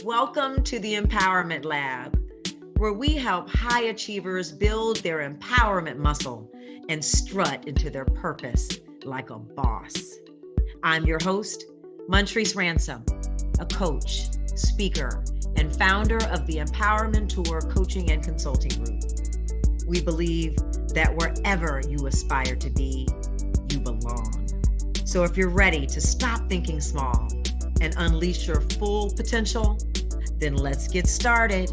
Welcome to the Empowerment Lab, where we help high achievers build their empowerment muscle and strut into their purpose like a boss. I'm your host, Montrece Ransom, a coach, speaker, and founder of the Empowerment Tour Coaching and Consulting Group. We believe that wherever you aspire to be, you belong. So if you're ready to stop thinking small and unleash your full potential, then let's get started.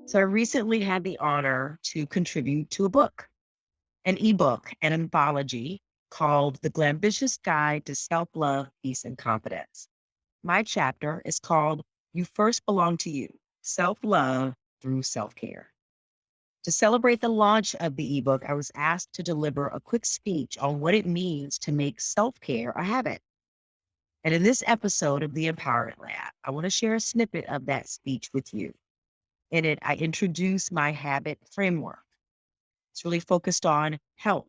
So I recently had the honor to contribute to a book, an ebook, an anthology called The Glambitious Guide to Self-Love, Peace, and Confidence. My chapter is called You First Belong to You, Self-Love Through Self-Care. To celebrate the launch of the ebook, I was asked to deliver a quick speech on what it means to make self-care a habit. And in this episode of the Empowerment Lab, I want to share a snippet of that speech with you. In it, I introduce my habit framework. It's really focused on health,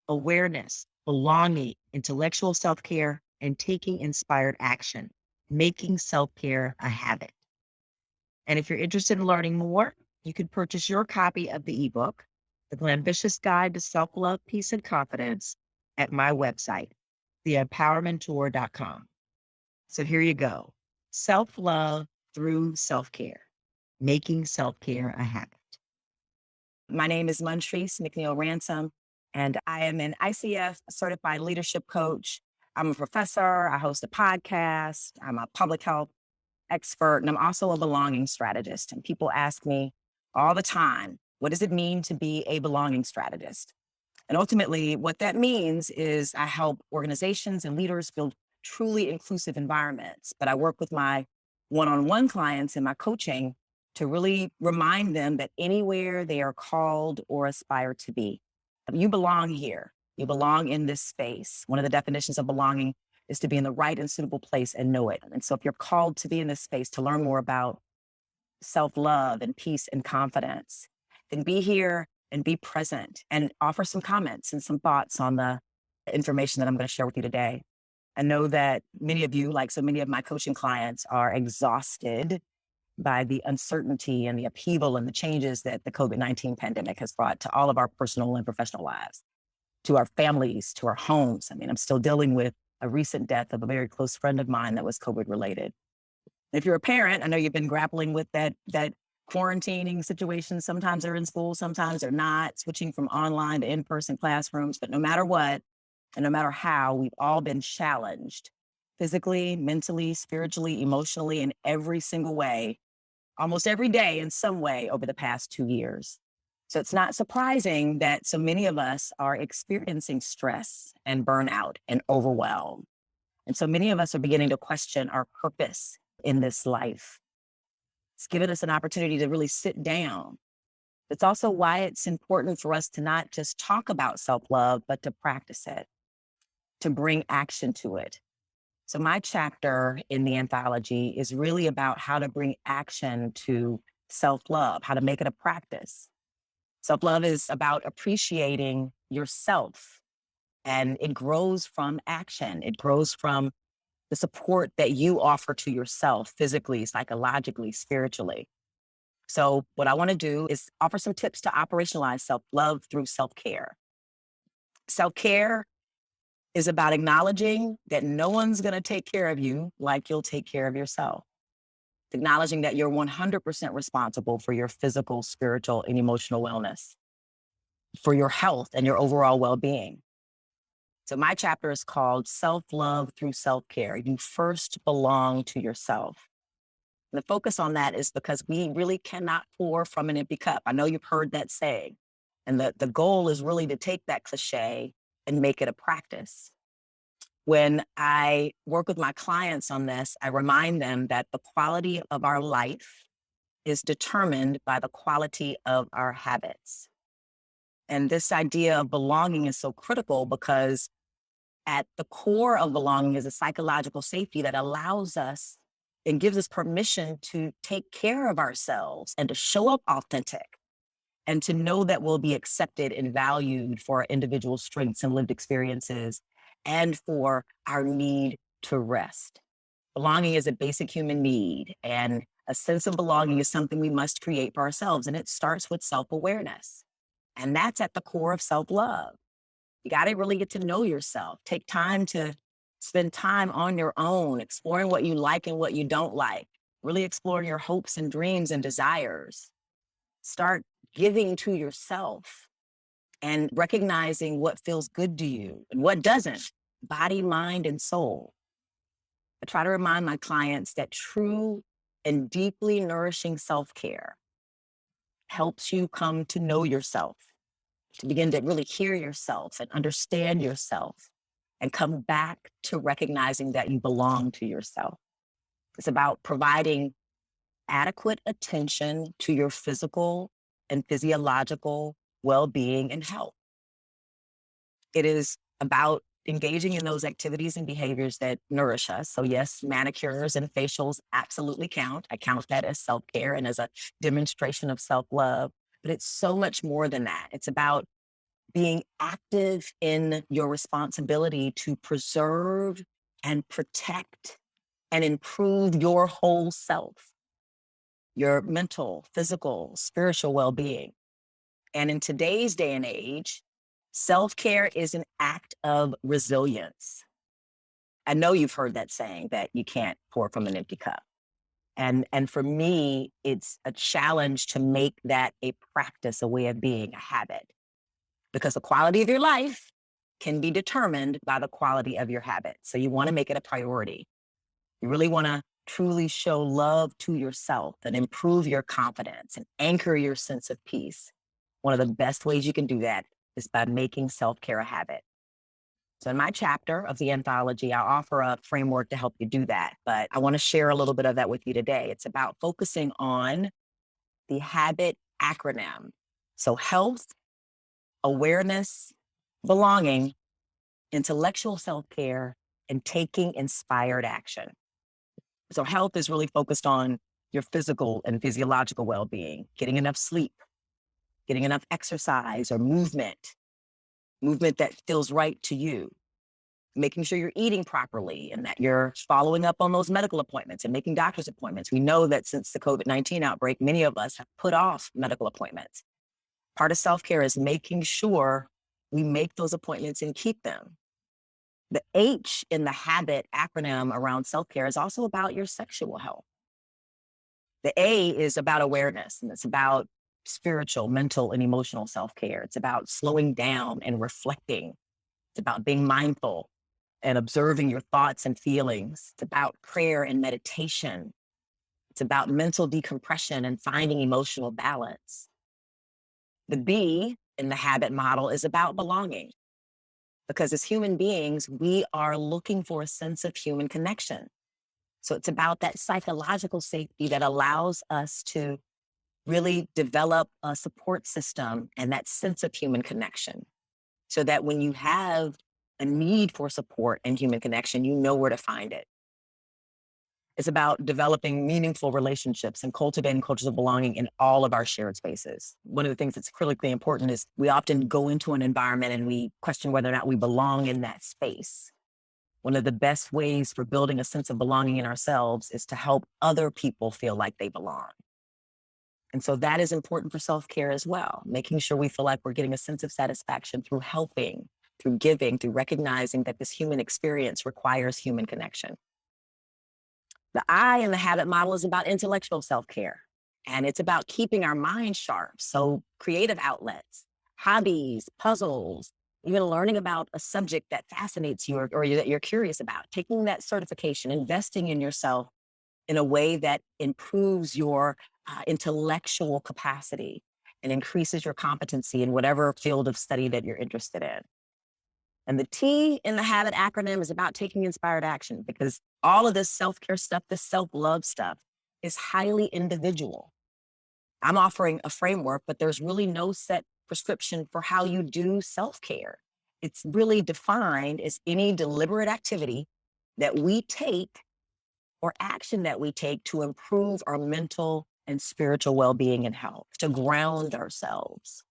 awareness, belonging, intellectual self-care, and taking inspired action, making self-care a habit. And if you're interested in learning more, you can purchase your copy of the ebook, The Glambitious Guide to Self-Love, Peace, and Confidence, at my website, theempowermenttour.com. So here you go. Self-love through self-care, making self-care a habit. My name is Montrece Ransom, and I am an ICF certified leadership coach. I'm a professor. I host a podcast. I'm a public health expert, and I'm also a belonging strategist. And people ask me all the time, what does it mean to be a belonging strategist? And ultimately, what that means is I help organizations and leaders build truly inclusive environments. But I work with my one-on-one clients in my coaching to really remind them that anywhere they are called or aspire to be, you belong here. You belong in this space. One of the definitions of belonging is to be in the right and suitable place and know it. And so if you're called to be in this space to learn more about self-love and peace and confidence, then be here and be present and offer some comments and some thoughts on the information that I'm going to share with you today. I know that many of you, like so many of my coaching clients, are exhausted by the uncertainty and the upheaval and the changes that the COVID-19 pandemic has brought to all of our personal and professional lives, to our families, to our homes. I mean, I'm still dealing with a recent death of a very close friend of mine that was COVID related. If you're a parent, I know you've been grappling with that quarantining situation. Sometimes they're in school, sometimes they're not, switching from online to in-person classrooms. But no matter what, and no matter how, we've all been challenged physically, mentally, spiritually, emotionally, in every single way, almost every day in some way over the past 2 years. So it's not surprising that so many of us are experiencing stress and burnout and overwhelm. And so many of us are beginning to question our purpose in this life. It's given us an opportunity to really sit down. It's also why it's important for us to not just talk about self-love, but to practice it, to bring action to it. So my chapter in the anthology is really about how to bring action to self-love, how to make it a practice. Self-love is about appreciating yourself, and it grows from action. It grows from the support that you offer to yourself physically, psychologically, spiritually. So what I want to do is offer some tips to operationalize self-love through self-care. Self-care is about acknowledging that no one's going to take care of you like you'll take care of yourself. Acknowledging that you're 100% responsible for your physical, spiritual, and emotional wellness, for your health and your overall well-being. So my chapter is called Self-Love Through Self-Care. You first belong to yourself. And the focus on that is because we really cannot pour from an empty cup. I know you've heard that saying. And the goal is really to take that cliche and make it a practice. When I work with my clients on this, I remind them that the quality of our life is determined by the quality of our habits. And this idea of belonging is so critical because at the core of belonging is a psychological safety that allows us and gives us permission to take care of ourselves and to show up authentic and to know that we'll be accepted and valued for our individual strengths and lived experiences and for our need to rest. Belonging is a basic human need, and a sense of belonging is something we must create for ourselves. And it starts with self awareness. And that's at the core of self love. You got to really get to know yourself. Take time to spend time on your own, exploring what you like and what you don't like, really exploring your hopes and dreams and desires. Start giving to yourself and recognizing what feels good to you and what doesn't, body, mind, and soul. I try to remind my clients that true and deeply nourishing self care helps you come to know yourself, to begin to really hear yourself and understand yourself, and come back to recognizing that you belong to yourself. It's about providing adequate attention to your physical and physiological well being and health. It is about engaging in those activities and behaviors that nourish us. So, yes, manicures and facials absolutely count. I count that as self care and as a demonstration of self love. But it's so much more than that. It's about being active in your responsibility to preserve and protect and improve your whole self, your mental, physical, spiritual well being. And in today's day and age, self care is an act of resilience. I know you've heard that saying that you can't pour from an empty cup. And for me, it's a challenge to make that a practice, a way of being, a habit, because the quality of your life can be determined by the quality of your habit. So you want to make it a priority. You really want to truly show love to yourself and improve your confidence and anchor your sense of peace. One of the best ways you can do that is by making self-care a habit. So in my chapter of the anthology, I offer a framework to help you do that. But I want to share a little bit of that with you today. It's about focusing on the habit acronym. So health, awareness, belonging, intellectual self-care, and taking inspired action. So health is really focused on your physical and physiological well-being, getting enough sleep, getting enough exercise or movement that feels right to you, making sure you're eating properly and that you're following up on those medical appointments and making doctor's appointments. We know that since the COVID-19 outbreak, many of us have put off medical appointments. Part of self-care is making sure we make those appointments and keep them. The H in the habit acronym around self-care is also about your sexual health. The A is about awareness, and it's about spiritual, mental, and emotional self-care. It's about slowing down and reflecting. It's about being mindful and observing your thoughts and feelings. It's about prayer and meditation. It's about mental decompression and finding emotional balance. The B in the habit model is about belonging, because as human beings, we are looking for a sense of human connection. So it's about that psychological safety that allows us to really develop a support system and that sense of human connection, so that when you have a need for support and human connection, you know where to find it. It's about developing meaningful relationships and cultivating cultures of belonging in all of our shared spaces. One of the things that's critically important is we often go into an environment and we question whether or not we belong in that space. One of the best ways for building a sense of belonging in ourselves is to help other people feel like they belong. And so that is important for self-care as well, making sure we feel like we're getting a sense of satisfaction through helping, through giving, through recognizing that this human experience requires human connection. The I in the habit model is about intellectual self-care, and it's about keeping our mind sharp. So creative outlets, hobbies, puzzles, even learning about a subject that fascinates you or that you're curious about, taking that certification, investing in yourself in a way that improves your intellectual capacity and increases your competency in whatever field of study that you're interested in. And the T in the habit acronym is about taking inspired action, because all of this self-care stuff, this self-love stuff is highly individual. I'm offering a framework, but there's really no set prescription for how you do self-care. It's really defined as any deliberate activity that we take or action that we take to improve our mental and spiritual well-being and health, to ground ourselves.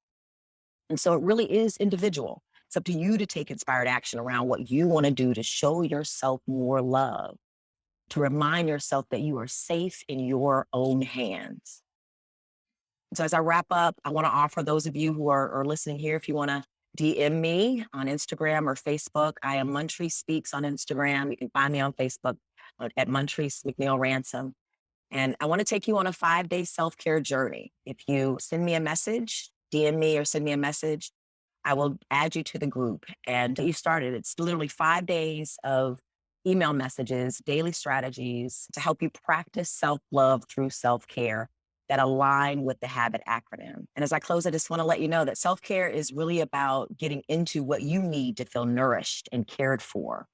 And so it really is individual. It's up to you to take inspired action around what you want to do to show yourself more love, to remind yourself that you are safe in your own hands. So as I wrap up, I want to offer those of you who are listening here, if you want to DM me on Instagram or Facebook, I am Montrece Speaks on Instagram. You can find me on Facebook at Montrece McNeil Ransom. And I want to take you on a 5-day self-care journey. If you send me a message, DM me or send me a message, I will add you to the group and get you started. It's literally 5 days of email messages, daily strategies to help you practice self-love through self-care that align with the HABIT acronym. And as I close, I just want to let you know that self-care is really about getting into what you need to feel nourished and cared for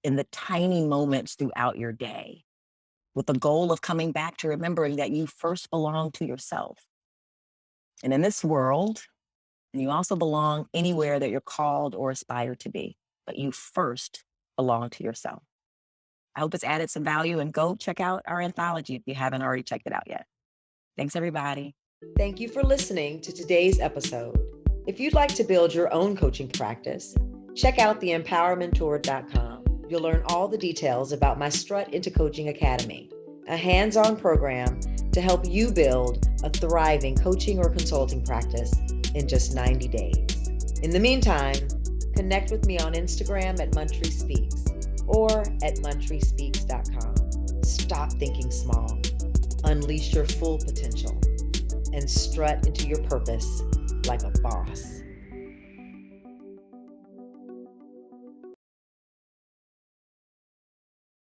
in the tiny moments throughout your day, with the goal of coming back to remembering that you first belong to yourself. And in this world, you also belong anywhere that you're called or aspire to be, but you first belong to yourself. I hope it's added some value, and go check out our anthology if you haven't already checked it out yet. Thanks, everybody. Thank you for listening to today's episode. If you'd like to build your own coaching practice, check out the empowermentor.com. You'll learn all the details about my Strut into Coaching Academy, a hands-on program to help you build a thriving coaching or consulting practice in just 90 days. In the meantime, connect with me on Instagram at Montrece Speaks or at montrecespeaks.com. Stop thinking small. Unleash your full potential and strut into your purpose like a boss.